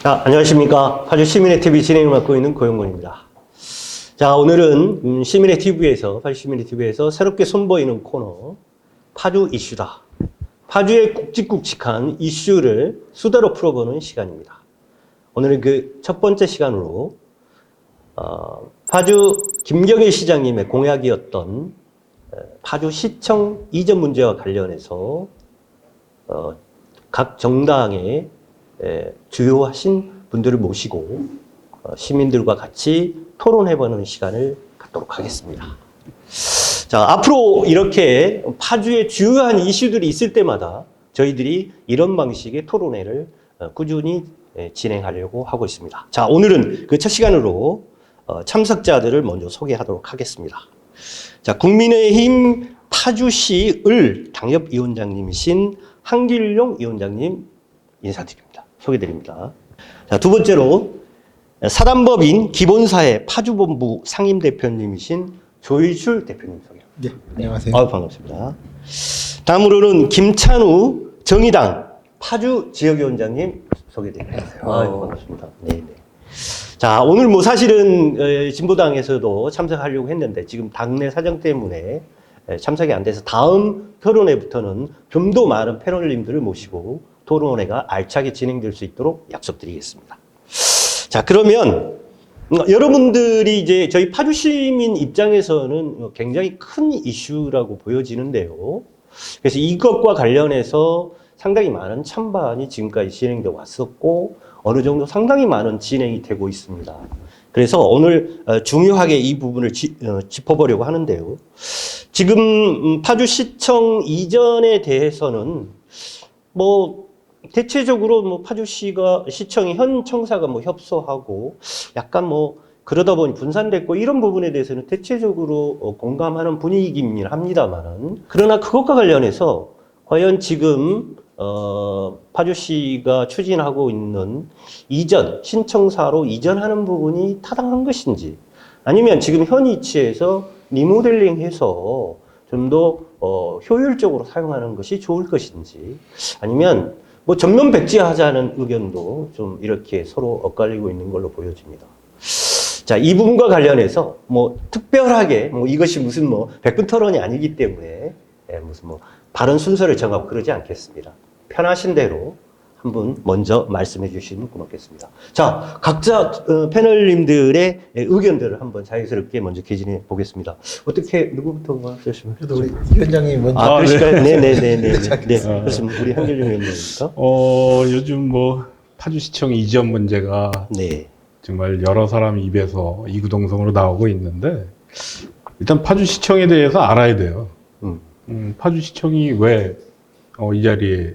안녕하십니까. 파주 시민의 TV 진행을 맡고 있는 고영곤입니다. 자, 오늘은 시민의 TV에서, 파주 시민의 TV에서 새롭게 선보이는 코너, 파주 이슈다. 파주의 굵직굵직한 이슈를 수다로 풀어보는 시간입니다. 오늘은 그 첫 번째 시간으로, 파주 김경일 시장님의 공약이었던 파주시청 이전 문제와 관련해서, 각 정당의 주요하신 분들을 모시고 시민들과 같이 토론해보는 시간을 갖도록 하겠습니다. 자, 앞으로 이렇게 파주의 주요한 이슈들이 있을 때마다 저희들이 이런 방식의 토론회를 꾸준히 진행하려고 하고 있습니다. 자, 오늘은 그 첫 시간으로 참석자들을 먼저 소개하도록 하겠습니다. 자, 국민의힘 파주시 을 당협위원장님이신 한길용 위원장님 인사드립니다. 소개드립니다. 자, 두 번째로 사단법인 기본사회 파주본부 상임대표님이신 조일출 대표님 소개합니다. 네, 안녕하세요. 반갑습니다. 다음으로는 김찬우 정의당 파주 지역위원장님 소개드립니다. 반갑습니다. 네네. 자, 오늘 뭐 사실은 진보당에서도 참석하려고 했는데 지금 당내 사정 때문에 참석이 안 돼서 다음 토론회부터는 좀 더 많은 패널님들을 모시고 토론회가 알차게 진행될 수 있도록 약속드리겠습니다. 자, 그러면 여러분들이 이제 저희 파주 시민 입장에서는 굉장히 큰 이슈라고 보여지는데요. 그래서 이것과 관련해서 상당히 많은 찬반이 지금까지 진행되어 왔었고 어느 정도 상당히 많은 진행이 되고 있습니다. 그래서 오늘 중요하게 이 부분을 짚어보려고 하는데요. 지금 파주시청 이전에 대해서는 뭐 대체적으로 뭐 파주시가 시청이 현 청사가 뭐 협소하고 약간 뭐 그러다 보니 분산됐고 이런 부분에 대해서는 대체적으로 공감하는 분위기이긴 합니다만은 그러나 그것과 관련해서 과연 지금 파주시가 추진하고 있는 이전, 신청사로 이전하는 부분이 타당한 것인지 아니면 지금 현 위치에서 리모델링해서 좀 더 효율적으로 사용하는 것이 좋을 것인지 아니면 뭐 전면 백지하자는 의견도 좀 이렇게 서로 엇갈리고 있는 걸로 보여집니다. 자, 이 부분과 관련해서 뭐 특별하게 뭐 이것이 무슨 뭐 백분 토론이 아니기 때문에 무슨 뭐 발언 순서를 정하고 그러지 않겠습니다. 편하신 대로 한 분 먼저 말씀해 주시면 고맙겠습니다. 자, 각자 패널님들의 의견들을 한번 자유스럽게 먼저 개진해 보겠습니다. 어떻게 누구부터 말씀하시면? 그래도 우리 위원장님 먼저. 그러실까요? 네네네네. 네, 그렇습니다. 우리 한길용 위원장입니까? 요즘 뭐 파주시청 이전 문제가 네. 정말 여러 사람 입에서 이구동성으로 나오고 있는데 일단 파주시청에 대해서 알아야 돼요. 파주시청이 왜 이 자리에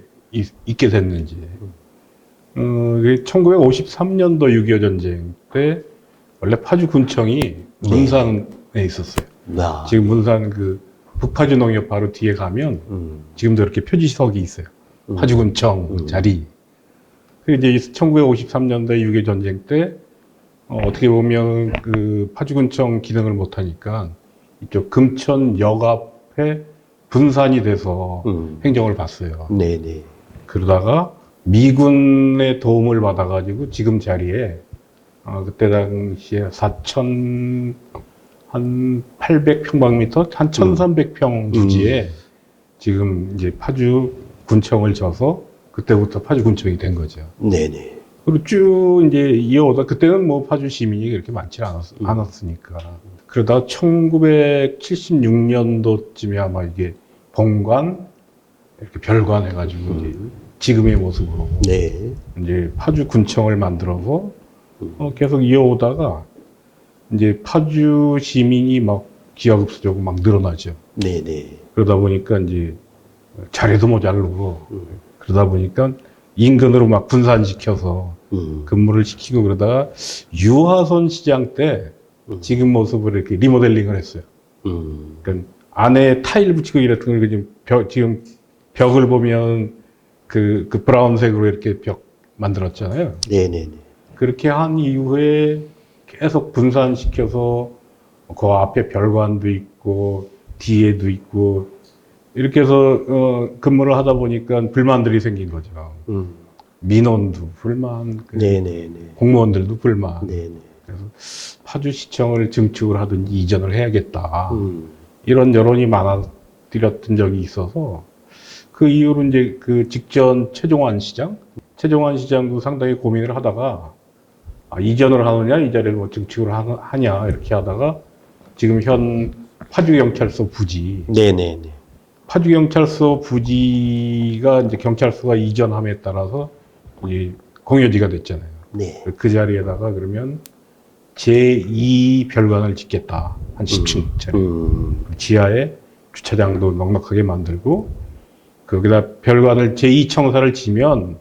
있게 됐는지. 1953년도 6.25 전쟁 때 원래 파주군청이 문산에 있었어요. 야. 지금 문산 그 북파주 농협 바로 뒤에 가면 지금도 이렇게 표지석이 있어요. 파주군청 자리. 이제 1953년도 6.25 전쟁 때 어떻게 보면 그 파주군청 기능을 못하니까 이쪽 금천역 앞에 분산이 돼서 행정을 받았어요. 네네. 그러다가 미군의 도움을 받아가지고 지금 자리에 그때 당시에 4,800평방미터, 한 1,300평 부지에 지금 이제 파주 군청을 져서 그때부터 파주 군청이 된 거죠. 네네. 그리고 쭉 이제 이어오다 그때는 뭐 파주 시민이 그렇게 많지 않았으니까. 그러다 1976년도쯤에 아마 이게 본관 이렇게 별관 해가지고 이제 지금의 모습으로 네. 이제 파주 군청을 만들어서 계속 이어오다가 이제 파주 시민이 막 기하급수적으로 막 늘어나죠. 네네. 그러다 보니까 이제 자리도 모자르고 그러다 보니까 인근으로 막 분산시켜서 근무를 시키고 그러다가 유화선 시장 때 지금 모습을 이렇게 리모델링을 했어요. 그러니까 안에 타일 붙이고 이랬던 거 지금 벽을 보면 그 브라운색으로 이렇게 벽 만들었잖아요. 네네네. 그렇게 한 이후에 계속 분산시켜서 그 앞에 별관도 있고 뒤에도 있고 이렇게 해서 근무를 하다 보니까 불만들이 생긴 거죠. 민원도 불만, 그 네네네. 공무원들도 불만. 네네. 그래서 파주시청을 증축을 하든지 이전을 해야겠다. 음. 이런 여론이 많아들었던 적이 있어서 그 이후로 이제 그 직전 최종환 시장도 상당히 고민을 하다가 이전을 하느냐 이 자리를 뭐 증축을 하냐 이렇게 하다가 지금 현 파주경찰서 부지 네네네. 파주경찰서 부지가 이제 경찰서가 이전함에 따라서 이제 공여지가 됐잖아요. 네. 그 자리에다가 그러면 제2 별관을 짓겠다. 한 10층짜리. 지하에 주차장도 넉넉하게 만들고, 거기다 별관을 제2청사를 지면,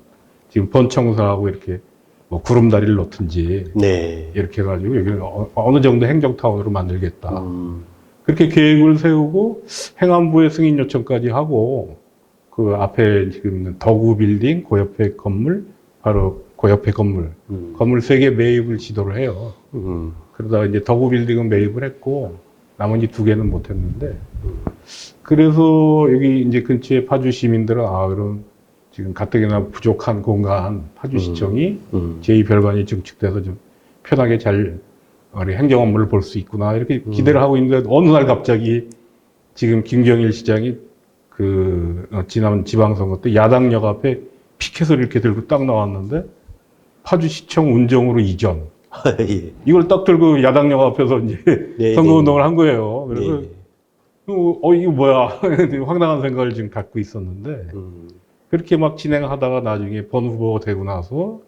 지금 본청사하고 이렇게 뭐 구름다리를 놓든지, 네. 이렇게 해가지고 여기를 어느 정도 행정타운으로 만들겠다. 그렇게 계획을 세우고, 행안부에 승인 요청까지 하고, 그 앞에 지금 더구 빌딩, 그 옆에 건물, 바로 그 옆에 건물 3개 매입을 지도를 해요. 그러다가 이제 더구 빌딩은 매입을 했고, 나머지 2개는 못 했는데, 그래서 여기 이제 근처에 파주 시민들은, 그럼 지금 가뜩이나 부족한 공간, 파주시청이 제2별관이 증축돼서 좀 편하게 잘 우리 행정 업무를 볼 수 있구나, 이렇게 기대를 하고 있는데, 어느 날 갑자기 지금 김경일 시장이 지난 지방선거 때 야당역 앞에 피켓을 이렇게 들고 딱 나왔는데, 파주시청 운정으로 이전. 예. 이걸 딱 들고 야당역 앞에서 이제 네, 선거운동을 한 거예요. 그래서, 네. 이거 뭐야. 황당한 생각을 지금 갖고 있었는데, 그렇게 막 진행하다가 나중에 본 후보가 되고 나서,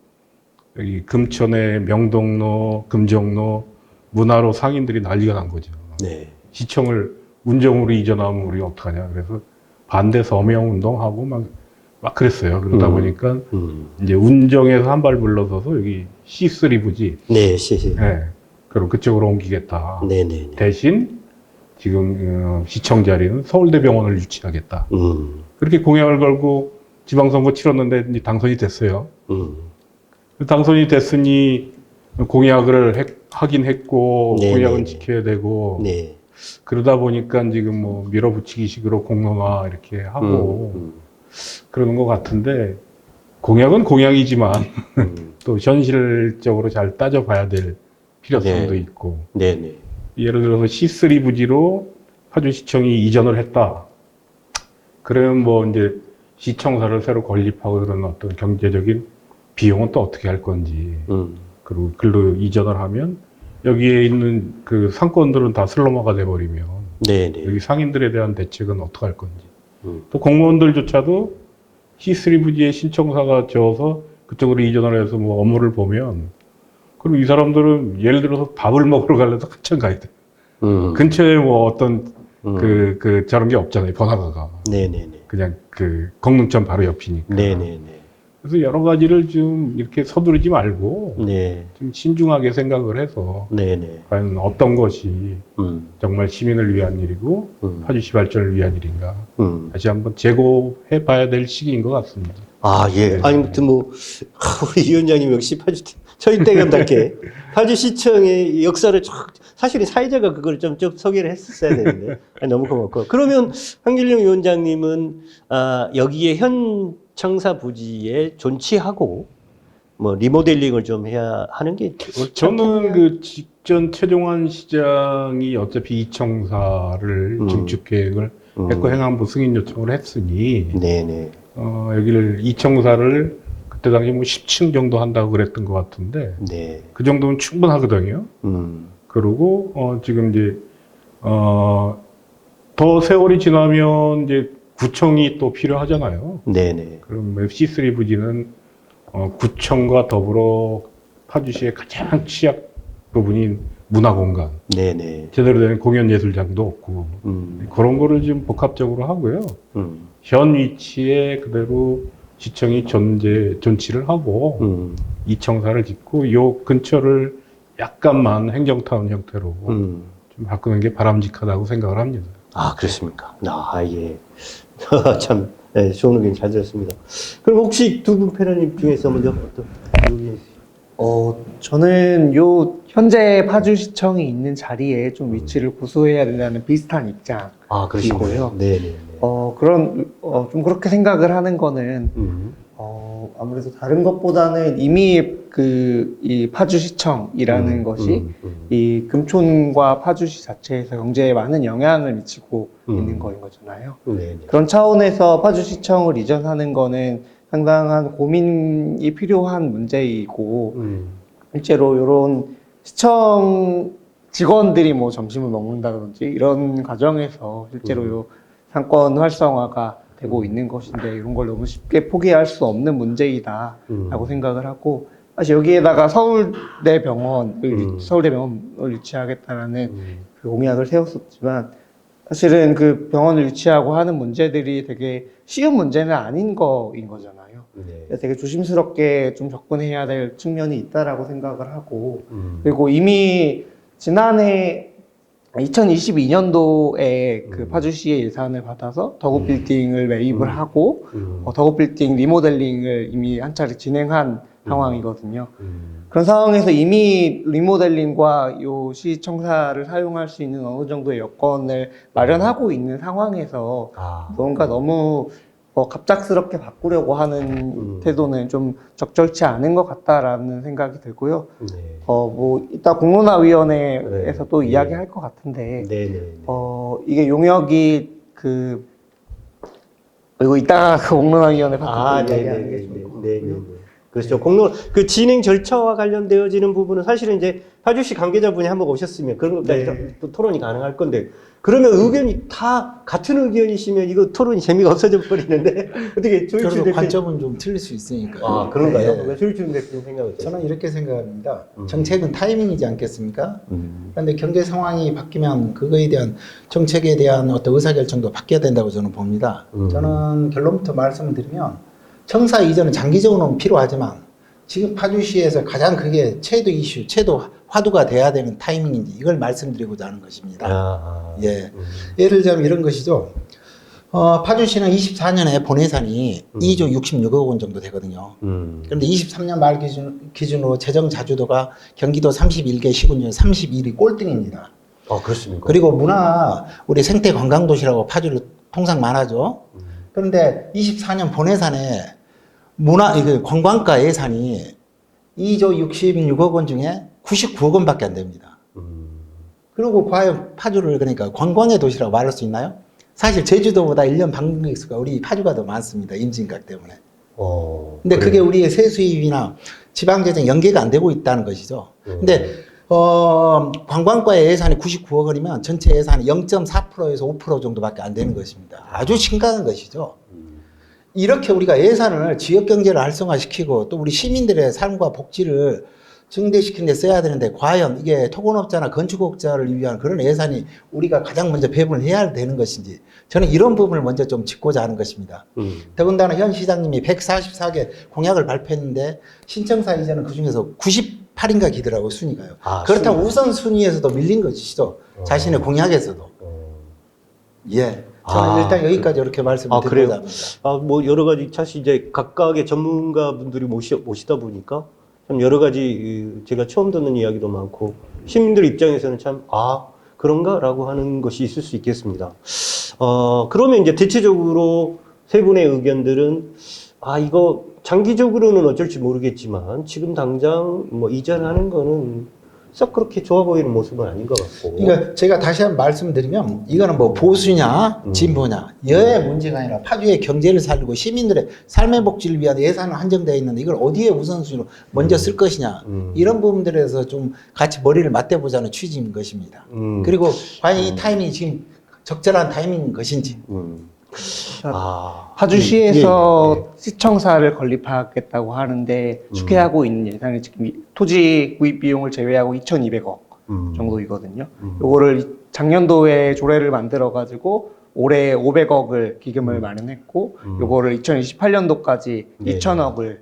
여기 금천의 명동로, 금정로, 문화로 상인들이 난리가 난 거죠. 네. 시청을 운정으로 이전하면 우리 어떡하냐. 그래서 반대 서명 운동하고 막 그랬어요. 그러다 보니까 이제 운정에서 한 발 물러서서 여기 C3 부지. 네, 시시. 네. 그럼 그쪽으로 옮기겠다. 네네. 대신 지금 시청 자리는 서울대병원을 유치하겠다. 그렇게 공약을 걸고 지방선거 치렀는데 이제 당선이 됐어요. 당선이 됐으니 공약을 하긴 했고 네네. 공약은 지켜야 되고 네. 그러다 보니까 지금 뭐 밀어붙이기식으로 공론화 이렇게 하고 그러는 것 같은데 공약은 공약이지만 또 현실적으로 잘 따져봐야 될 필요성도 네. 있고 네네. 예를 들어서 C3 부지로 파주시청이 이전을 했다. 그러면 뭐 이제 시청사를 새로 건립하고 그런 어떤 경제적인 비용은 또 어떻게 할 건지 그리고 글로 이전을 하면 여기에 있는 그 상권들은 다 슬럼화가 돼버리면 네네. 여기 상인들에 대한 대책은 어떻게 할 건지 또 공무원들조차도 C3 부지에 신청사가 지어서 그쪽으로 이전을 해서 뭐 업무를 보면 그럼 이 사람들은 예를 들어서 밥을 먹으러 가려도 한참 가야 돼. 근처에 뭐 어떤 저런 게 없잖아요. 번화가가. 네네네. 그냥 그 공릉천 바로 옆이니까. 네네네. 그래서 여러 가지를 좀 이렇게 서두르지 말고 네. 좀 신중하게 생각을 해서 네네. 과연 어떤 것이 정말 시민을 위한 일이고 파주시 발전을 위한 일인가 다시 한번 재고해 봐야 될 시기인 것 같습니다. 예. 네. 아무튼 우리 이 위원장님 역시 저희 때감답게 파주시청의 역사를 사실은 사회자가 그걸 좀 소개를 했었어야 되는데 너무 고맙고. 그러면 황길영 위원장님은 여기에 현 청사 부지에 존치하고 뭐 리모델링을 좀 해야 하는 게 옳지 저는 않겠냐? 그 직전 최종환 시장이 어차피 이 청사를 증축 계획을 했고 행안부 승인 요청을 했으니 네네. 여기를 이 청사를 그때 당시 뭐 10층 정도 한다고 그랬던 것 같은데 네. 그 정도면 충분하거든요. 그리고 지금 이제 더 세월이 지나면 이제 구청이 또 필요하잖아요. 네네. 그럼 C3 부지는 구청과 더불어 파주시의 가장 취약 부분인 문화공간, 네네. 제대로 된 공연예술장도 없고 그런 거를 지금 복합적으로 하고요. 현 위치에 그대로 시청이 존치를 하고 이 청사를 짓고 요 근처를 약간만 행정타운 형태로 좀 바꾸는 게 바람직하다고 생각을 합니다. 그렇습니까? 예. 참, 네, 좋은 의견 잘 들었습니다. 그럼 혹시 두 분 패널님 중에서 먼저 어떤 의견? 저는 현재 파주시청이 있는 자리에 좀 위치를 고수해야 된다는 비슷한 입장이고요. 그러시고요. 네네. 좀 그렇게 생각을 하는 거는, 아무래도 다른 것보다는 이미 이 파주시청이라는 것이 이 금촌과 파주시 자체에서 경제에 많은 영향을 미치고 있는 거인 거잖아요. 네. 그런 차원에서 파주시청을 이전하는 거는 상당한 고민이 필요한 문제이고, 실제로 이런 시청 직원들이 뭐 점심을 먹는다든지 이런 과정에서 실제로 요 상권 활성화가 되고 있는 것인데, 이런 걸 너무 쉽게 포기할 수 없는 문제이다라고 생각을 하고, 사실 여기에다가 서울대병원을 유치하겠다라는 그 공약을 세웠었지만, 사실은 그 병원을 유치하고 하는 문제들이 되게 쉬운 문제는 아닌 거인 거잖아요. 네. 되게 조심스럽게 좀 접근해야 될 측면이 있다라고 생각을 하고, 그리고 이미 지난해 2022년도에 그 파주시의 예산을 받아서 더국 빌딩을 매입을 하고 더국 빌딩 리모델링을 이미 한 차례 진행한 상황이거든요. 그런 상황에서 이미 리모델링과 요 시청사를 사용할 수 있는 어느 정도의 여건을 마련하고 있는 상황에서 뭔가 너무 갑작스럽게 바꾸려고 하는 태도는 좀 적절치 않은 것 같다라는 생각이 들고요. 네. 이따 공론화위원회에서 네. 또 이야기할 것 같은데, 네. 이게 용역이 그리고 이따가 그 공론화위원회 같은 거 이야기하는 게 좋을 것 같고요. 그렇죠. 그 진행 절차와 관련되어지는 부분은 사실은 이제 파주시 관계자분이 한번 오셨으면 그런 것까지 또 토론이 가능할 건데, 그러면 의견이 다 같은 의견이시면 이거 토론이 재미가 없어져 버리는데, 어떻게 조일준 그래도 대표님. 관점은 좀 틀릴 수 있으니까. 그런가요? 네. 조일준 대표님 생각은 저는 이렇게 생각합니다. 정책은 타이밍이지 않겠습니까? 그런데 경제 상황이 바뀌면 그거에 대한 정책에 대한 어떤 의사결정도 바뀌어야 된다고 저는 봅니다. 저는 결론부터 말씀을 드리면 청사 이전은 장기적으로는 필요하지만 지금 파주시에서 가장 그게 최대 이슈, 최대 화두가 돼야 되는 타이밍인지 이걸 말씀드리고자 하는 것입니다. 예. 예를 들자면 이런 것이죠. 파주시는 24년에 본예산이 2조 66억 원 정도 되거든요. 그런데 23년 말 기준으로 재정 자주도가 경기도 31개 시군 중 31위 꼴등입니다. 그렇습니까? 그리고 우리 생태 관광 도시라고 파주를 통상 말하죠. 그런데 24년 본예산에 관광가 예산이 2조 66억 원 중에 99억 원밖에 안 됩니다. 그리고 과연 파주를 그러니까 관광의 도시라고 말할 수 있나요? 사실 제주도보다 1년 방문객 수가 우리 파주가 더 많습니다. 임진각 때문에. 근데 그게 우리의 세수입이나 지방재정 연계가 안 되고 있다는 것이죠. 근데 관광과의 예산이 99억 원이면 전체 예산이 0.4%에서 5% 정도밖에 안 되는 것입니다. 아주 심각한 것이죠. 이렇게 우리가 예산을 지역 경제를 활성화시키고 또 우리 시민들의 삶과 복지를 증대시키는 데 써야 되는데, 과연 이게 토건업자나 건축업자를 위한 그런 예산이 우리가 가장 먼저 배분을 해야 되는 것인지, 저는 이런 부분을 먼저 좀 짚고자 하는 것입니다. 더군다나 현 시장님이 144개 공약을 발표했는데 신청사 이전은 그 중에서 98인가 기더라고요, 순위가요. 그렇다면 우선순위에서도 밀린 것이죠. 자신의 공약에서도. 예. 저는 일단 여기까지 이렇게 말씀을 드리고자 합니다. 뭐 여러 가지 사실 이제 각각의 전문가분들이 모시다 보니까 참 여러 가지 제가 처음 듣는 이야기도 많고 시민들 입장에서는 참 그런가라고 하는 것이 있을 수 있겠습니다. 그러면 이제 대체적으로 세 분의 의견들은 이거 장기적으로는 어쩔지 모르겠지만 지금 당장 뭐 이전하는 거는 썩 그렇게 좋아 보이는 모습은 아닌 것 같고. 그러니까 제가 다시 한번 말씀드리면 이거는 뭐 보수냐 진보냐 여의 문제가 아니라 파주의 경제를 살리고 시민들의 삶의 복지를 위한 예산은 한정되어 있는데 이걸 어디에 우선순위로 먼저 쓸 것이냐 이런 부분들에서 좀 같이 머리를 맞대보자는 취지인 것입니다. 그리고 과연 이 타이밍이 지금 적절한 타이밍인 것인지. 파주시에서 시청사를 건립하겠다고 하는데 축해하고 있는 예산이 지금 토지 구입 비용을 제외하고 2,200억 정도이거든요. 요거를 작년도에 조례를 만들어 가지고 올해 500억을 기금을 마련했고 요거를 2028년도까지 2,000억을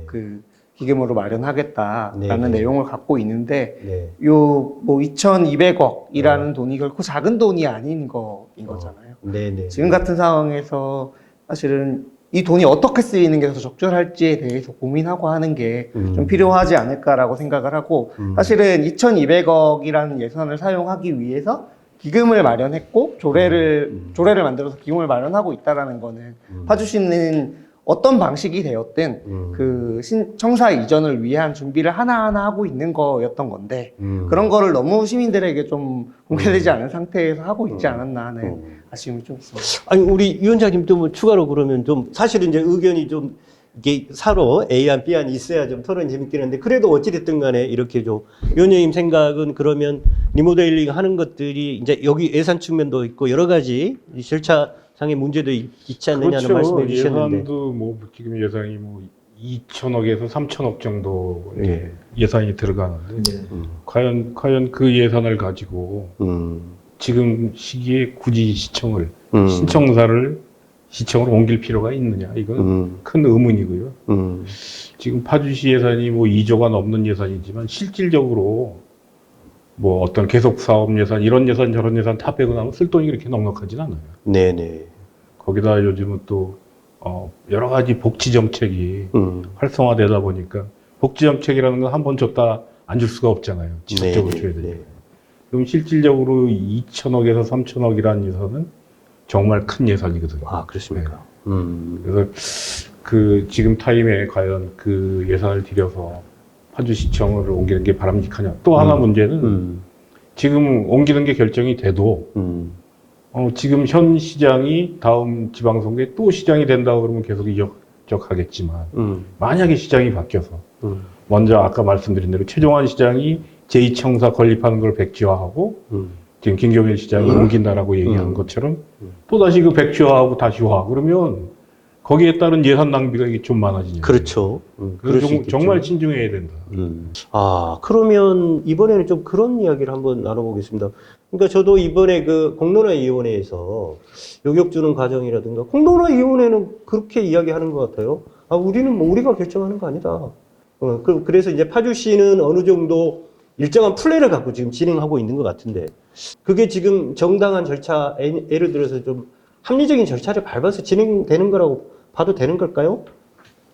그 기금으로 마련하겠다라는 내용을 갖고 있는데 요 뭐 2,200억이라는 돈이 결코 작은 돈이 아닌 거인 거잖아요. 지금 같은 상황에서 사실은 이 돈이 어떻게 쓰이는 게 더 적절할지에 대해서 고민하고 하는 게 좀 필요하지 않을까라고 생각을 하고, 사실은 2,200억이라는 예산을 사용하기 위해서 기금을 마련했고 조례를 만들어서 기금을 마련하고 있다라는 거는 파주시는 어떤 방식이 되었든 그 신청사 이전을 위한 준비를 하나하나 하고 있는 거였던 건데 그런 거를 너무 시민들에게 좀 공개되지 않은 상태에서 하고 있지 않았나 하는 아쉬움이 좀 있습니다. 아니, 우리 위원장님도 뭐 추가로 그러면 좀, 사실은 이제 의견이 좀, 이게 서로 A안, B안이 있어야 좀 토론이 재밌긴 한데, 그래도 어찌됐든 간에 이렇게 좀, 위원장님 생각은 그러면 리모델링 하는 것들이 이제 여기 예산 측면도 있고 여러 가지 이 절차상의 문제도 있지 않느냐는 말씀해 주셨는데. 예산도 뭐 지금 예산이 뭐 2천억에서 3천억 정도 예. 예산이 들어가는데 네. 과연 그 예산을 가지고 지금 시기에 굳이 시청으로 옮길 필요가 있느냐, 이건 큰 의문이고요. 지금 파주시 예산이 뭐 2조가 넘는 예산이지만 실질적으로 뭐 어떤 계속 사업 예산, 이런 예산 저런 예산 다 빼고 나면 쓸 돈이 그렇게 넉넉하진 않아요. 네네. 거기다 요즘은 또 여러 가지 복지 정책이 활성화되다 보니까 복지 정책이라는 건 한 번 줬다 안 줄 수가 없잖아요. 지속적으로 줘야 되니까. 그럼 실질적으로 2천억에서 3천억이라는 예산은 정말 큰 예산이거든요. 아, 그렇습니까? 그래서 그 지금 타임에 과연 그 예산을 들여서 파주시청을 옮기는 게 바람직하냐. 또 하나 문제는 지금 옮기는 게 결정이 돼도 지금 현 시장이 다음 지방선거에 또 시장이 된다고 그러면 계속 이적하겠지만 만약에 시장이 바뀌어서 먼저 아까 말씀드린 대로 최종환 시장이 제2청사 건립하는 걸 백지화하고 지금 김경일 시장이 옮긴다라고 얘기한 것처럼 또다시 그 백지화하고 다시 화 그러면 거기에 따른 예산 낭비가 이게 좀 많아지죠. 그렇죠. 그럴 수 있겠죠. 정말 신중해야 된다. 아, 그러면 이번에는 좀 그런 이야기를 한번 나눠보겠습니다. 그러니까 저도 이번에 그 공론화위원회에서 요격 주는 과정이라든가, 공론화위원회는 그렇게 이야기하는 것 같아요. 아, 우리는 뭐 우리가 결정하는 거 아니다. 그래서 이제 파주시는 어느 정도 일정한 플랜을 갖고 지금 진행하고 있는 것 같은데, 그게 지금 정당한 절차, 예를 들어서 좀 합리적인 절차를 밟아서 진행되는 거라고 봐도 되는 걸까요?